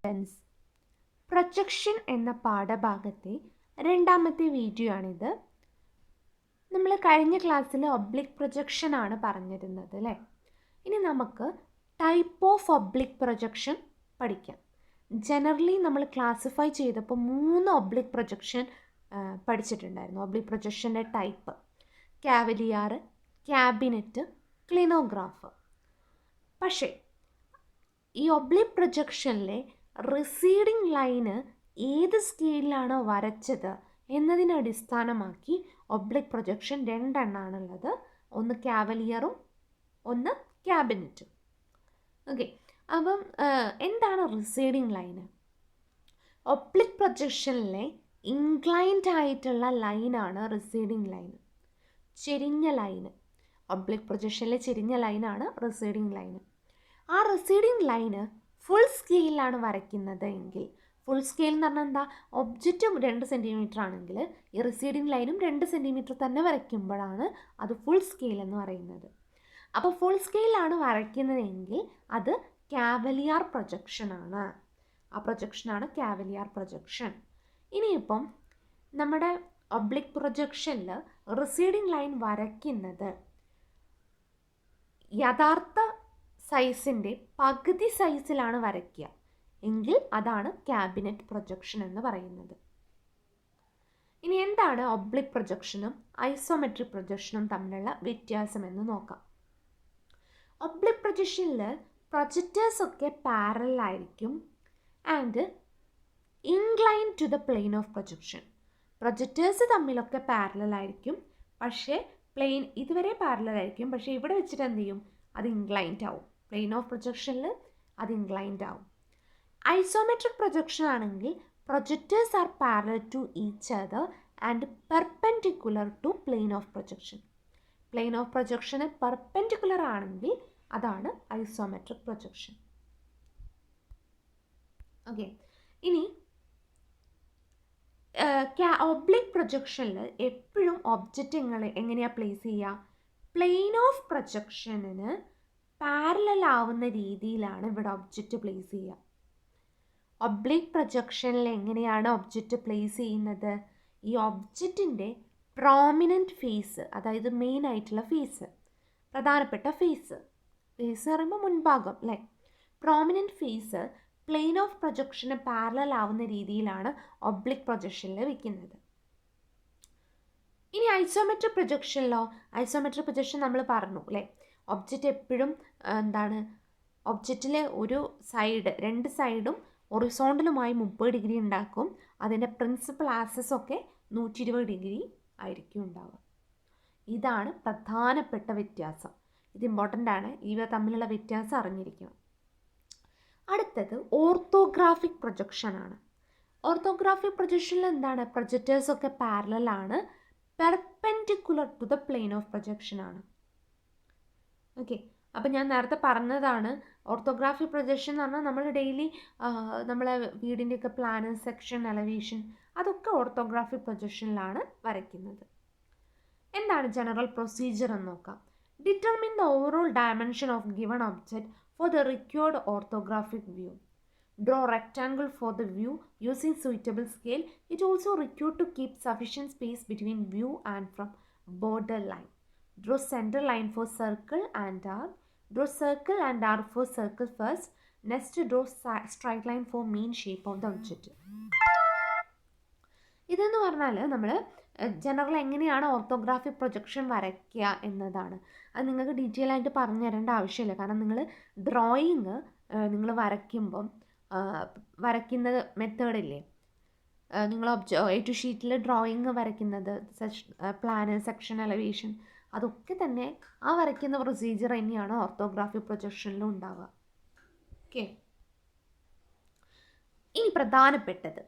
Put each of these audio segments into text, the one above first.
Lens projection എന്ന പാഠഭാഗത്തെ രണ്ടാമത്തെ video ആണിത്. നമ്മൾ കഴിഞ്ഞ ക്ലാസ്സിൽ ഒബ്ലിക് പ്രൊജക്ഷൻ ആണ് പറഞ്ഞിരുന്നത് അല്ലേ. ഇനി നമുക്ക് ടൈപ്പ് ഓഫ് ഒബ്ലിക് പ്രൊജക്ഷൻ പഠിക്കാം. ജനറലി നമ്മൾ ക്ലാസിഫൈ ചെയ്തപ്പോൾ 3 ഒബ്ലിക് പ്രൊജക്ഷൻ പഠിച്ചിട്ടുണ്ടായിരുന്നു. ഒബ്ലിക് പ്രൊജക്ഷൻ്റെ ടൈപ്പ് കാവലിയാർ, ക്യാബിനറ്റ്, ക്ലിനോഗ്രാഫ്. പക്ഷേ ഈ ഒബ്ലിക് പ്രൊജക്ഷനിലെ റിസീഡിങ് ലൈന് ഏത് സ്കെയിലാണ് വരച്ചത് എന്നതിനെ അടിസ്ഥാനമാക്കി ഒബ്ലിക് പ്രൊജക്ഷൻ 2 എണ്ണാണുള്ളത്. ഒന്ന് കാവലിയറും ഒന്ന് ക്യാബിനറ്റും. ഓക്കെ, അപ്പം എന്താണ് റിസീഡിങ് ലൈന്? ഒബ്ലിക് പ്രൊജക്ഷനിലെ ഇൻക്ലൈൻഡ് ആയിട്ടുള്ള ലൈനാണ് റിസീഡിങ് ലൈന്, ചെരിഞ്ഞ ലൈന്. ഒബ്ലിക് പ്രൊജക്ഷനിലെ ചെരിഞ്ഞ ലൈനാണ് റിസീഡിങ് ലൈന്. ആ റിസീഡിങ് ലൈന് ഫുൾ സ്കെയിലാണ് വരയ്ക്കുന്നത് എങ്കിൽ, ഫുൾ സ്കെയിൽ എന്ന് പറഞ്ഞാൽ എന്താ, ഒബ്ജക്റ്റും 2 സെൻറ്റിമീറ്റർ ആണെങ്കിൽ ഈ റിസീഡിങ് ലൈനും 2 സെൻറ്റിമീറ്റർ തന്നെ വരയ്ക്കുമ്പോഴാണ് അത് ഫുൾ സ്കെയിൽ എന്ന് പറയുന്നത്. അപ്പോൾ ഫുൾ സ്കെയിലാണ് വരയ്ക്കുന്നതെങ്കിൽ അത് കാവലിയാർ പ്രൊജക്ഷനാണ്. ആ പ്രൊജക്ഷനാണ് കാവലിയാർ പ്രൊജക്ഷൻ. ഇനിയിപ്പം നമ്മുടെ ഒബ്ലിക് പ്രൊജക്ഷനിൽ റിസീഡിങ് ലൈൻ വരയ്ക്കുന്നത് യഥാർത്ഥ സൈസിൻ്റെ പകുതി സൈസിലാണ് വരയ്ക്കുക എങ്കിൽ അതാണ് ക്യാബിനറ്റ് പ്രൊജക്ഷൻ എന്ന് പറയുന്നത്. ഇനി എന്താണ് ഒബ്ലിക് പ്രൊജക്ഷനും ഐസോമെട്രിക് പ്രൊജക്ഷനും തമ്മിലുള്ള വ്യത്യാസം എന്ന് നോക്കാം. ഒബ്ലിക് പ്രൊജക്ഷനിൽ പ്രൊജക്റ്റേഴ്സ് ഒക്കെ പാരലൽ ആയിരിക്കും and incline to the plane of projection. Projectors തമ്മിലൊക്കെ പാരലൽ ആയിരിക്കും, പക്ഷേ പ്ലെയിൻ ഇതുവരെ പാരലൽ ആയിരിക്കും, പക്ഷേ ഇവിടെ വെച്ചിട്ട് എന്ത് ചെയ്യും, അത് ഇൻക്ലൈൻഡ് ആവും. പ്ലെയിൻ ഓഫ് പ്രൊജക്ഷനിൽ അത് ഇൻക്ലൈൻഡ് ആവും. ഐസോമെട്രിക് പ്രൊജക്ഷൻ ആണെങ്കിൽ projectors are parallel to each other and perpendicular to plane of projection. Plane of പ്രൊജക്ഷന് പെർപെൻഡിക്കുലർ ആണെങ്കിൽ അതാണ് ഐസോമെട്രിക് പ്രൊജക്ഷൻ. ഓക്കെ, ഇനി ഒബ്ലിക് പ്രൊജക്ഷനിൽ എപ്പോഴും ഒബ്ജക്റ്റ് എങ്ങനെയാണ് പ്ലേസ് ചെയ്യുക? പ്ലെയിൻ ഓഫ് പ്രൊജക്ഷനിന് പാരലൽ ആവുന്ന രീതിയിലാണ് ഇവിടെ ഒബ്ജക്റ്റ് പ്ലേസ് ചെയ്യുക. ഒബ്ലിക് പ്രൊജക്ഷനിൽ എങ്ങനെയാണ് ഒബ്ജക്റ്റ് പ്ലേസ് ചെയ്യുന്നത്? ഈ ഒബ്ജക്റ്റിൻ്റെ പ്രോമിനൻറ്റ് ഫേസ്, അതായത് മെയിൻ ആയിട്ടുള്ള ഫേസ്, പ്രധാനപ്പെട്ട ഫേസ് പറയുമ്പോൾ മുൻഭാഗം അല്ലേ, പ്രോമിനൻറ്റ് ഫേസ് പ്ലെയിൻ ഓഫ് പ്രൊജക്ഷന് പാരലൽ ആവുന്ന രീതിയിലാണ് ഒബ്ലിക് പ്രൊജക്ഷനിൽ വെക്കുന്നത്. ഇനി ഐസോമെട്രിക് പ്രൊജക്ഷനിലോ, ഐസോമെട്രിക് പ്രൊജക്ഷൻ നമ്മൾ പറഞ്ഞു അല്ലേ, ഒബ്ജക്റ്റ് എപ്പോഴും എന്താണ്, ഒബ്ജക്റ്റിലെ ഒരു സൈഡ്, 2 സൈഡും ഹൊറിസോണ്ടലുമായി 30 ഡിഗ്രി ഉണ്ടാക്കും. അതിൻ്റെ പ്രിൻസിപ്പൽ ആക്സിസ് ഒക്കെ 120 ഡിഗ്രി ആയിരിക്കും ഉണ്ടാവുക. ഇതാണ് പ്രധാനപ്പെട്ട വ്യത്യാസം. ഇത് ഇമ്പോർട്ടൻ്റ് ആണ്, ഇവ തമ്മിലുള്ള വ്യത്യാസം അറിഞ്ഞിരിക്കണം. അടുത്തത് ഓർത്തോഗ്രാഫിക് പ്രൊജക്ഷൻ ആണ്. ഓർത്തോഗ്രാഫിക് പ്രൊജക്ഷനിൽ എന്താണ്, പ്രൊജക്റ്റേഴ്സ് ഒക്കെ പാരലൽ ആണ്, perpendicular to the plane of projection ആണ്. ഓക്കെ, അപ്പോൾ ഞാൻ നേരത്തെ പറഞ്ഞതാണ് ഓർത്തോഗ്രാഫിക് പ്രൊജക്ഷൻ എന്ന് പറഞ്ഞാൽ നമ്മൾ ഡെയിലി നമ്മളെ വീടിൻ്റെയൊക്കെ പ്ലാന്, സെക്ഷൻ, എലവേഷൻ, അതൊക്കെ ഓർത്തോഗ്രാഫിക് പ്രൊജക്ഷനിലാണ് വരയ്ക്കുന്നത്. എന്താണ് ജനറൽ പ്രൊസീജിയർ എന്ന് നോക്കാം. Determine the overall dimension of given object for the required orthographic view. Draw rectangle for the view using suitable scale. It also required to keep sufficient space between view and from border line. Draw center line for circle and arc. Draw circle and arc for circle first. Next, draw straight line for mean shape of the object. ഇതെന്ന് പറഞ്ഞാൽ നമ്മൾ general എങ്ങനെയാണ് orthographic projection വരയ്ക്കുക എന്നതാണ്. അത് നിങ്ങൾക്ക് detail ആയിട്ട് പറഞ്ഞു തരേണ്ട ആവശ്യമില്ല, കാരണം നിങ്ങൾ ഡ്രോയിങ് നിങ്ങൾ വരയ്ക്കുമ്പം വരയ്ക്കുന്ന മെത്തേഡില്ലേ, നിങ്ങൾ A2 ഷീറ്റിൽ ഡ്രോയിങ് വരയ്ക്കുന്നത്, പ്ലാന്, സെക്ഷൻ, എലവേഷൻ, അതൊക്കെ തന്നെ ആ വരയ്ക്കുന്ന പ്രൊസീജിയർ തന്നെയാണ് ഓർത്തോഗ്രാഫിക് പ്രൊജക്ഷനിലും ഉണ്ടാവുക. ഓക്കെ, ഇനി പ്രധാനപ്പെട്ടത്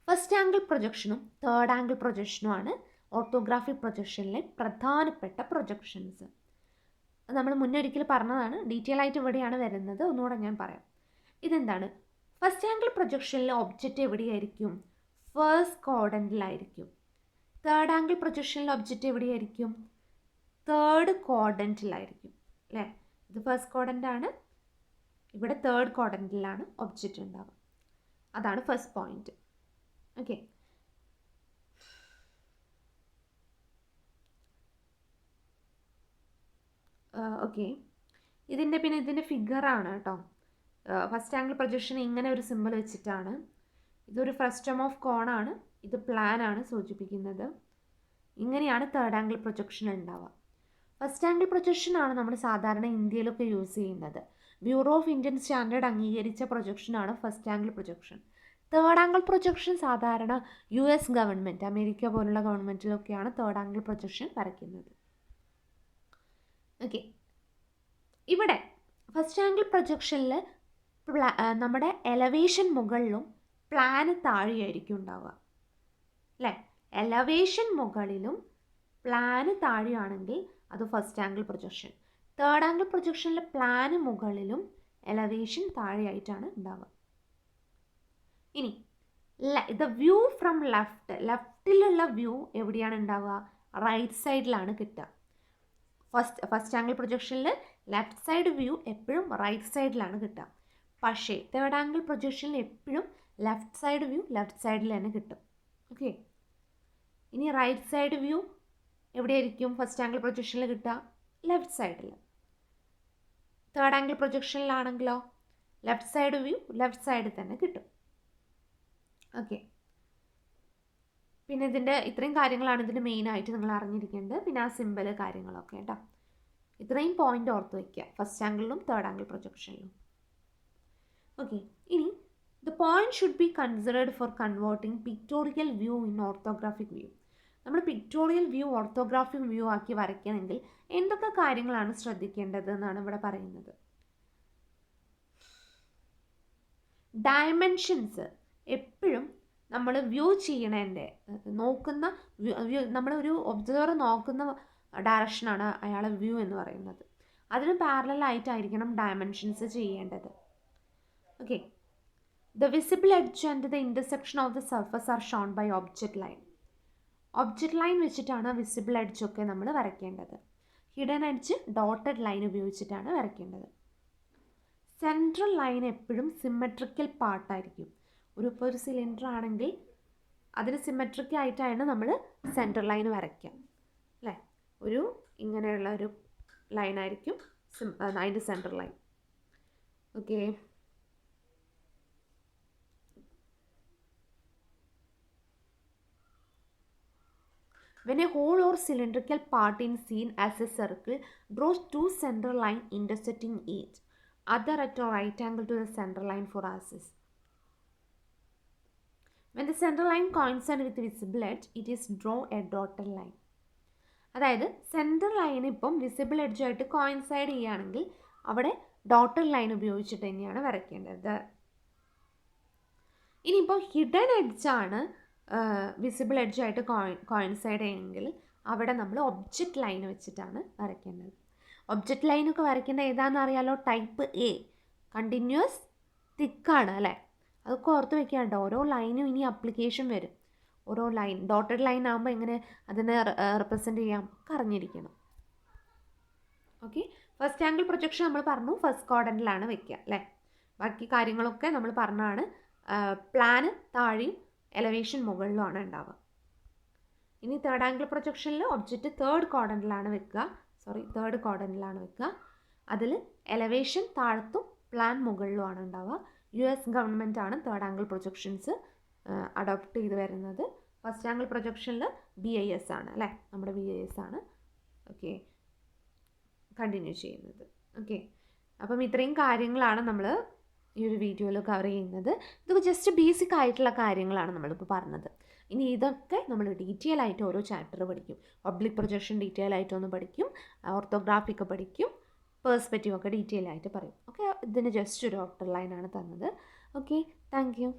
ഫസ്റ്റ് ആംഗിൾ പ്രൊജക്ഷനും തേർഡ് ആംഗിൾ പ്രൊജക്ഷനുമാണ് ഓർത്തോഗ്രാഫിക് പ്രൊജക്ഷനിലെ പ്രധാനപ്പെട്ട പ്രൊജക്ഷൻസ്. നമ്മൾ മുന്നൊരിക്കൽ പറഞ്ഞതാണ്, ഡീറ്റെയിൽ ആയിട്ട് ഇവിടെയാണ് വരുന്നത്, ഒന്നുകൂടെ ഞാൻ പറയാം. ഇതെന്താണ്, ഫസ്റ്റ് ആംഗിൾ പ്രൊജക്ഷനിൽ ഒബ്ജക്റ്റ് എവിടെയായിരിക്കും? ഫസ്റ്റ് ക്വാഡ്രൻറ്റിലായിരിക്കും. തേർഡ് ആംഗിൾ പ്രൊജക്ഷനിൽ ഒബ്ജക്റ്റ് എവിടെയായിരിക്കും? തേർഡ് ക്വാഡ്രൻറ്റിലായിരിക്കും അല്ലേ. ഇത് ഫസ്റ്റ് ക്വാഡ്രൻ്റ് ആണ്, ഇവിടെ തേർഡ് ക്വാഡ്രൻറ്റിലാണ് ഒബ്ജക്റ്റ് ഉണ്ടാവുക. അതാണ് ഫസ്റ്റ് പോയിന്റ്. ഓക്കെ, ഓക്കെ, ഇതിൻ്റെ ഫിഗറാണ് കേട്ടോ. ഫസ്റ്റ് ആംഗിൾ പ്രൊജക്ഷൻ ഇങ്ങനെ ഒരു സിമ്പിൾ വെച്ചിട്ടാണ്. ഇതൊരു ഫ്രസ്റ്റം ഓഫ് കോണാണ്, ഇത് പ്ലാനാണ് സൂചിപ്പിക്കുന്നത്. ഇങ്ങനെയാണ് തേർഡ് ആംഗിൾ പ്രൊജക്ഷൻ ഉണ്ടാവുക. ഫസ്റ്റ് ആംഗിൾ പ്രൊജക്ഷൻ ആണ് നമ്മൾ സാധാരണ ഇന്ത്യയിലൊക്കെ യൂസ് ചെയ്യുന്നത്. ബ്യൂറോ ഓഫ് ഇന്ത്യൻ സ്റ്റാൻഡേർഡ് അംഗീകരിച്ച പ്രൊജക്ഷനാണ് first angle projection. Third angle projection സാധാരണ US ഗവൺമെൻറ്, അമേരിക്ക പോലുള്ള ഗവൺമെൻറ്റിലൊക്കെയാണ് തേർഡ് ആംഗിൾ പ്രൊജക്ഷൻ വരയ്ക്കുന്നത്. ഓക്കെ, ഇവിടെ ഫസ്റ്റ് ആംഗിൾ പ്രൊജക്ഷനിൽ നമ്മുടെ എലവേഷൻ മുകളിലും പ്ലാന് താഴെയായിരിക്കും ഉണ്ടാവുക അല്ലേ? എലവേഷൻ മുകളിലും പ്ലാന് താഴെയാണെങ്കിൽ അത് first angle projection. Third angle പ്രൊജക്ഷനിൽ പ്ലാന് മുകളിലും എലവേഷൻ താഴെയായിട്ടാണ് ഉണ്ടാവുക. ഇനി ദ വ്യൂ ഫ്രം ലെഫ്റ്റിലുള്ള വ്യൂ എവിടെയാണ് ഉണ്ടാവുക? റൈറ്റ് സൈഡിലാണ് കിട്ടുക. ഫസ്റ്റ് ആംഗിൾ പ്രൊജക്ഷനിൽ ലെഫ്റ്റ് സൈഡ് വ്യൂ എപ്പോഴും റൈറ്റ് സൈഡിലാണ് കിട്ടുക. പക്ഷേ തേർഡ് ആംഗിൾ പ്രൊജക്ഷനിൽ എപ്പോഴും ലെഫ്റ്റ് സൈഡ് വ്യൂ ലെഫ്റ്റ് സൈഡിൽ തന്നെ കിട്ടും. ഓക്കെ, ഇനി റൈറ്റ് സൈഡ് വ്യൂ എവിടെയായിരിക്കും ഫസ്റ്റ് ആംഗിൾ പ്രൊജക്ഷനിൽ കിട്ടുക? ലെഫ്റ്റ് സൈഡിൽ. തേർഡ് ആംഗിൾ പ്രൊജക്ഷനിലാണെങ്കിലോ ലെഫ്റ്റ് സൈഡ് വ്യൂ ലെഫ്റ്റ് സൈഡിൽ തന്നെ കിട്ടും. ഓക്കെ, പിന്നെ ഇതിൻ്റെ ഇത്രയും കാര്യങ്ങളാണ് ഇതിൻ്റെ മെയിനായിട്ട് നിങ്ങൾ അറിഞ്ഞിരിക്കേണ്ടത്. പിന്നെ ആ സിമ്പിൾ കാര്യങ്ങളൊക്കെ കേട്ടോ. ഇത്രയും പോയിന്റ് ഓർത്ത് വയ്ക്കുക ഫസ്റ്റ് ആംഗിളിലും തേർഡ് ആംഗിൾ പ്രൊജക്ഷനിലും. ഓക്കെ, ഇനി the point should be considered four converting pictorial view in orthographic view. നമ്മൾ പിക്ടോറിയൽ വ്യൂ ഓർത്തോഗ്രാഫിക് വ്യൂ ആക്കി വരയ്ക്കണമെങ്കിൽ എന്തൊക്കെ കാര്യങ്ങളാണ് ശ്രദ്ധിക്കേണ്ടത് എന്നാണ് ഇവിടെ പറയുന്നത്. ഡയമെൻഷൻസ് എപ്പോഴും നമ്മൾ വ്യൂ ചെയ്യണതിൻ്റെ നമ്മളൊരു ഒബ്സർവർ നോക്കുന്ന ഡയറക്ഷനാണ് അയാളെ വ്യൂ എന്ന് പറയുന്നത്. അതിന് പാരലലായിട്ടായിരിക്കണം ഡയമെൻഷൻസ് ചെയ്യേണ്ടത്. Okay, the visible edge and the intersection of the surface are shown by object line. Object line വെച്ചിട്ടാണ് വിസിബിൾ എഡ്ജൊക്കെ നമ്മൾ വരയ്ക്കേണ്ടത്. ഹിഡൻ എഡ്ജ് ഡോട്ടഡ് ലൈൻ ഉപയോഗിച്ചിട്ടാണ് വരയ്ക്കേണ്ടത്. സെൻട്രൽ ലൈൻ എപ്പോഴും സിമെട്രിക്കൽ പാർട്ടായിരിക്കും. ഇപ്പോൾ ഒരു സിലിണ്ടർ ആണെങ്കിൽ അതിന് സിമെട്രിക് ആയിട്ടാണ് നമ്മൾ സെൻട്രൽ ലൈൻ വരയ്ക്കുക അല്ലേ? ഒരു ഇങ്ങനെയുള്ള ഒരു ലൈനായിരിക്കും അതിൻ്റെ central line. Okay, when a hole or cylindrical part is seen as a circle, draws two central line intersecting each other at a right angle to the central line for axis. When the central line coincides with the visible edge, it is draw a dotted line. അതായത് central line ഇപ്പം visible എഡ്ജായിട്ട് coincide ചെയ്യുകയാണെങ്കിൽ അവിടെ dotted line ഉപയോഗിച്ചിട്ട് തന്നെയാണ് വരയ്ക്കേണ്ടത്. ഇനിയിപ്പോൾ hidden എഡ്ജാണ് visible എഡ്ജായിട്ട് coincide ചെയ്യുമെങ്കിൽ അവിടെ നമ്മൾ object line വെച്ചിട്ടാണ് വരയ്ക്കേണ്ടത്. ഒബ്ജക്റ്റ് ലൈനൊക്കെ വരയ്ക്കേണ്ടത് ഏതാണെന്ന് അറിയാലോ? ടൈപ്പ് A, കണ്ടിന്യൂസ് തിക്കാണ് അല്ലേ? അതൊക്കെ ഓർത്ത് വെക്കാണ്ട്. ഓരോ ലൈനും ഇനി അപ്ലിക്കേഷൻ വരും. ഓരോ ലൈൻ ഡോട്ടഡ് ലൈൻ ആകുമ്പോൾ എങ്ങനെ അതിനെ റെപ്രസെൻ്റ് ചെയ്യാം അറിഞ്ഞിരിക്കണം. ഓക്കെ, ഫസ്റ്റ് ആംഗിൾ പ്രൊജക്ഷൻ നമ്മൾ പറഞ്ഞു ഫസ്റ്റ് ക്വാഡ്രന്റിലാണ് വെക്കുക അല്ലേ? ബാക്കി കാര്യങ്ങളൊക്കെ നമ്മൾ പറഞ്ഞാണ്. പ്ലാന് താഴെയും എലവേഷൻ മുകളിലുമാണ് ഉണ്ടാവുക. ഇനി തേർഡ് ആംഗിൾ പ്രൊജക്ഷനിൽ ഒബ്ജക്റ്റ് തേർഡ് ക്വാഡ്രന്റിലാണ് വെക്കുക. അതിൽ എലവേഷൻ താഴത്തും പ്ലാൻ മുകളിലുമാണ് ഉണ്ടാവുക. US ഗവൺമെൻറ് ആണ് തേർഡ് ആംഗിൾ പ്രൊജക്ഷൻസ് അഡോപ്റ്റ് ചെയ്ത് വരുന്നത്. ഫസ്റ്റ് ആംഗിൾ പ്രൊജക്ഷനിൽ BIS ആണ് അല്ലേ? നമ്മുടെ BIS ആണ് ഓക്കെ കണ്ടിന്യൂ ചെയ്യുന്നത്. ഓക്കെ, അപ്പം ഇത്രയും കാര്യങ്ങളാണ് നമ്മൾ ഈ ഒരു വീഡിയോയിൽ കവർ ചെയ്യുന്നത്. ഇത് ജസ്റ്റ് ബേസിക് ആയിട്ടുള്ള കാര്യങ്ങളാണ് നമ്മളിപ്പോൾ പറഞ്ഞത്. ഇനി ഇതൊക്കെ നമ്മൾ ഡീറ്റെയിൽ ആയിട്ട് ഓരോ ചാപ്റ്റർ പഠിക്കും. ഒബ്ലിക് പ്രൊജക്ഷൻ ഡീറ്റെയിൽ ആയിട്ടൊന്ന് പഠിക്കും, ഓർത്തോഗ്രാഫിക്ക് പഠിക്കും, പേഴ്സ്പെക്റ്റീവ് ഒക്കെ ഡീറ്റെയിൽ ആയിട്ട് പറയും. ഓക്കെ, ഇതിന് ജസ്റ്റ് ഒരു ഡോട്ടഡ് ലൈനാണ് തന്നത്. Okay, thank you.